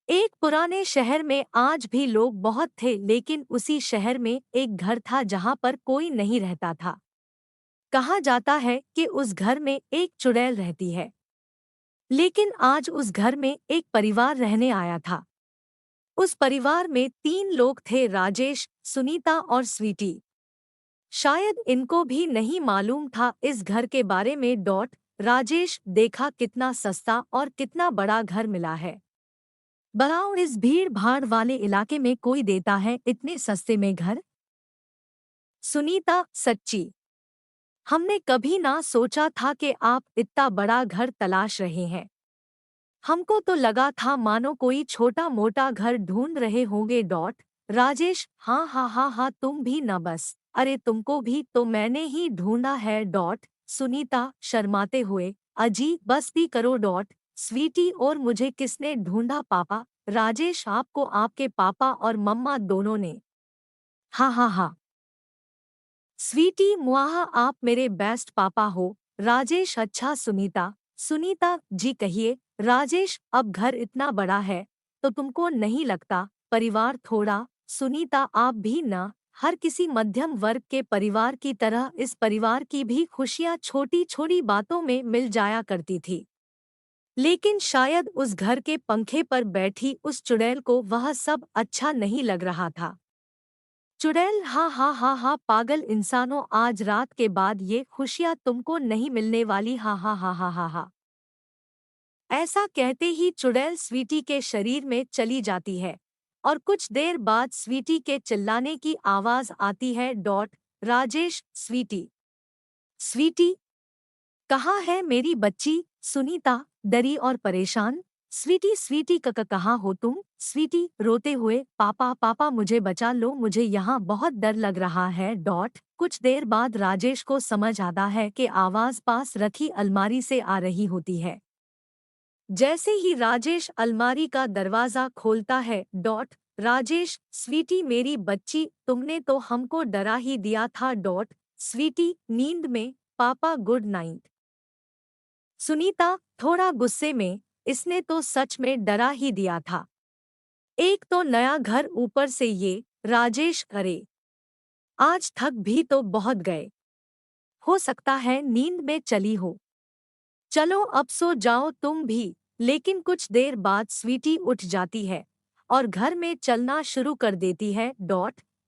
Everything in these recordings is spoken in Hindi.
एक पुराने शहर में आज भी लोग बहुत थे, लेकिन उसी शहर में एक घर था जहां पर कोई नहीं रहता था। कहा जाता है कि उस घर में एक चुड़ैल रहती है। लेकिन आज उस घर में एक परिवार रहने आया था। उस परिवार में 3 लोग थे, राजेश, सुनीता और स्वीटी। शायद इनको भी नहीं मालूम था इस घर के बारे में। राजेश, देखा कितना सस्ता और कितना बड़ा घर मिला है। बताओ, इस भीड़ भाड़ वाले इलाके में कोई देता है इतने सस्ते में घर? सुनीता, सच्ची, हमने कभी ना सोचा था कि आप इतना बड़ा घर तलाश रहे हैं। हमको तो लगा था मानो कोई छोटा मोटा घर ढूंढ रहे होंगे। राजेश, हाँ हाँ हाँ हाँ, तुम भी न बस, अरे तुमको भी तो मैंने ही ढूंढा है। सुनीता शर्माते हुए, अजी बस भी करो। स्वीटी, और मुझे किसने ढूंढा पापा? राजेश, आपको आपके पापा और मम्मा दोनों ने। हाँ हाँ हाँ। स्वीटी, मुआहा, आप मेरे बेस्ट पापा हो। राजेश, अच्छा। सुनीता, सुनीता जी कहिए। राजेश, अब घर इतना बड़ा है तो तुमको नहीं लगता परिवार थोड़ा? सुनीता, आप भी ना, हर किसी मध्यम वर्ग के परिवार की तरह इस परिवार की भी खुशियां छोटी छोटी बातों में मिल जाया करती थी। लेकिन शायद उस घर के पंखे पर बैठी उस चुड़ैल को वह सब अच्छा नहीं लग रहा था। चुड़ैल, हाँ हाँ हाँ हाँ, पागल इंसानों, आज रात के बाद ये खुशियाँ तुमको नहीं मिलने वाली। हाँ हाँ हाँ हाँ हाँ हाँ। ऐसा कहते ही चुड़ैल स्वीटी के शरीर में चली जाती है और कुछ देर बाद स्वीटी के चिल्लाने की आवाज आती है। राजेश, स्वीटी, स्वीटी, कहाँ है मेरी बच्ची? सुनीता, डरी और परेशान। स्वीटी, स्वीटी, कहाँ हो तुम? स्वीटी रोते हुए, पापा पापा मुझे बचा लो, मुझे यहाँ बहुत डर लग रहा है। कुछ देर बाद राजेश को समझ आता है कि आवाज पास रखी अलमारी से आ रही होती है। जैसे ही राजेश अलमारी का दरवाजा खोलता है। राजेश, स्वीटी मेरी बच्ची, तुमने तो हमको डरा ही दिया था। स्वीटी, नींद में, पापा गुड नाइट। सुनीता, थोड़ा गुस्से में, इसने तो सच में डरा ही दिया था। एक तो नया घर, ऊपर से ये। राजेश, अरे आज थक भी तो बहुत गए, हो सकता है नींद में चली हो। चलो अब सो जाओ तुम भी। लेकिन कुछ देर बाद स्वीटी उठ जाती है और घर में चलना शुरू कर देती है।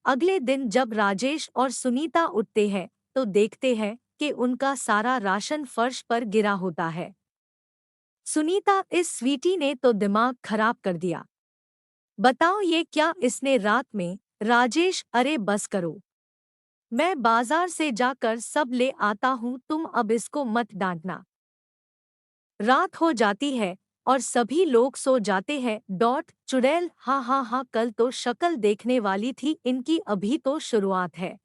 अगले दिन जब राजेश और सुनीता उठते हैं तो देखते हैं कि उनका सारा राशन फर्श पर गिरा होता है। सुनीता, इस स्वीटी ने तो दिमाग खराब कर दिया। बताओ ये क्या इसने रात में? राजेश, अरे बस करो, मैं बाजार से जाकर सब ले आता हूँ, तुम अब इसको मत डांटना। रात हो जाती है और सभी लोग सो जाते हैं। चुड़ैल, हाँ हाँ हाँ, कल तो शक्ल देखने वाली थी इनकी, अभी तो शुरुआत है।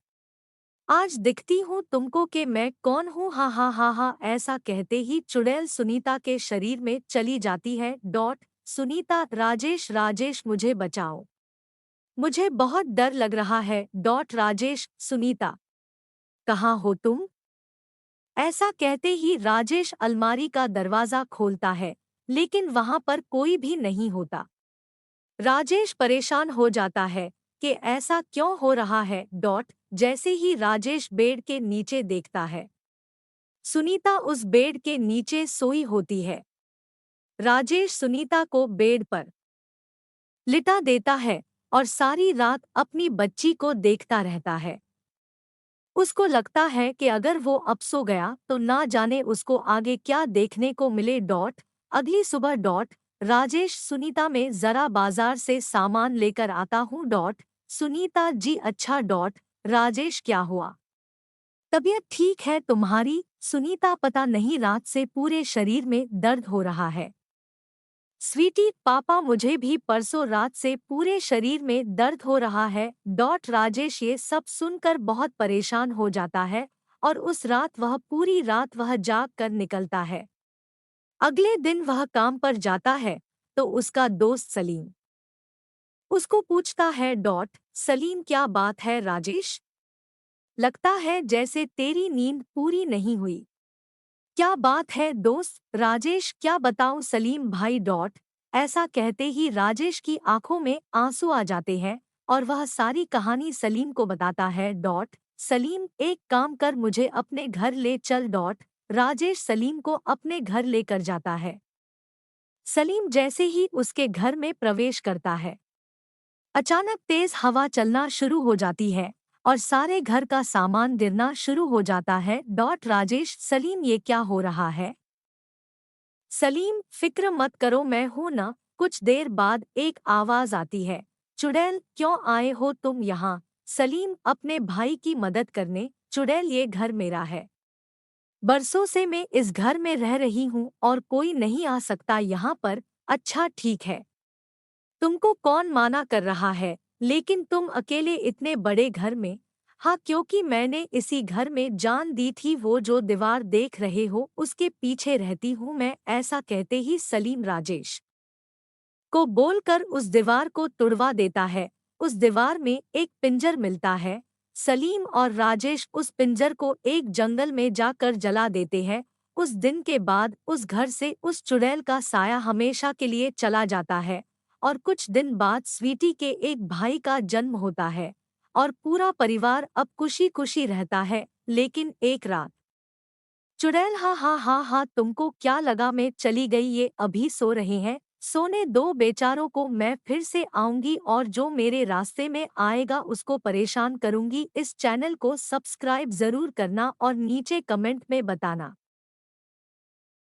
आज दिखती हूँ तुमको कि मैं कौन हूँ। हाँ हाँ हाँ हाँ, ऐसा कहते ही चुड़ैल सुनीता के शरीर में चली जाती है। सुनीता, राजेश, राजेश मुझे बचाओ, मुझे बहुत डर लग रहा है। राजेश, सुनीता, कहाँ हो तुम? ऐसा कहते ही राजेश अलमारी का दरवाजा खोलता है, लेकिन वहां पर कोई भी नहीं होता। राजेश परेशान हो जाता है कि ऐसा क्यों हो रहा है। जैसे ही राजेश बेड के नीचे देखता है, सुनीता उस बेड के नीचे सोई होती है। राजेश सुनीता को बेड पर लिटा देता है और सारी रात अपनी बच्ची को देखता रहता है। उसको लगता है कि अगर वो अब सो गया तो ना जाने उसको आगे क्या देखने को मिले। अगली सुबह। राजेश, सुनीता, में जरा बाजार से सामान लेकर आता हूँ। सुनीता जी, अच्छा। राजेश, क्या हुआ? तबीयत ठीक है तुम्हारी? सुनीता, पता नहीं रात से पूरे शरीर में दर्द हो रहा है। स्वीटी, पापा मुझे भी परसों रात से पूरे शरीर में दर्द हो रहा है। राजेश ये सब सुनकर बहुत परेशान हो जाता है और उस रात वह पूरी रात वह जाग कर निकलता है। अगले दिन वह काम पर जाता है तो उसका दोस्त सलीम उसको पूछता है। सलीम, क्या बात है राजेश? लगता है जैसे तेरी नींद पूरी नहीं हुई। क्या बात है दोस्त? राजेश, क्या बताऊं सलीम भाई। ऐसा कहते ही राजेश की आंखों में आंसू आ जाते हैं और वह सारी कहानी सलीम को बताता है। सलीम, एक काम कर, मुझे अपने घर ले चल। राजेश सलीम को अपने घर लेकर जाता है। सलीम जैसे ही उसके घर में प्रवेश करता है, अचानक तेज हवा चलना शुरू हो जाती है और सारे घर का सामान गिरना शुरू हो जाता है। राजेश, सलीम, ये क्या हो रहा है? सलीम, फिक्र मत करो, मैं हूं ना। कुछ देर बाद एक आवाज आती है, चुड़ैल, क्यों आए हो तुम यहाँ? सलीम, अपने भाई की मदद करने। चुड़ैल, ये घर मेरा है। बरसों से मैं इस घर में रह रही हूँ और कोई नहीं आ सकता यहाँ पर। अच्छा ठीक है, तुमको कौन माना कर रहा है, लेकिन तुम अकेले इतने बड़े घर में? हाँ, क्योंकि मैंने इसी घर में जान दी थी। वो जो दीवार देख रहे हो उसके पीछे रहती हूँ मैं। ऐसा कहते ही सलीम राजेश को बोलकर उस दीवार को तुड़वा देता है। उस दीवार में एक पिंजर मिलता है। सलीम और राजेश उस पिंजर को एक जंगल में जाकर जला देते हैं। उस दिन के बाद उस घर से उस चुड़ैल का साया हमेशा के लिए चला जाता है और कुछ दिन बाद स्वीटी के एक भाई का जन्म होता है और पूरा परिवार अब खुशी खुशी रहता है। लेकिन एक रात चुड़ैल, हाँ हाँ हाँ हाँ, तुमको क्या लगा मैं चली गई? ये अभी सो रहे हैं, सोने दो बेचारों को, मैं फिर से आऊंगी और जो मेरे रास्ते में आएगा उसको परेशान करूंगी। इस चैनल को सब्सक्राइब जरूर करना और नीचे कमेंट में बताना।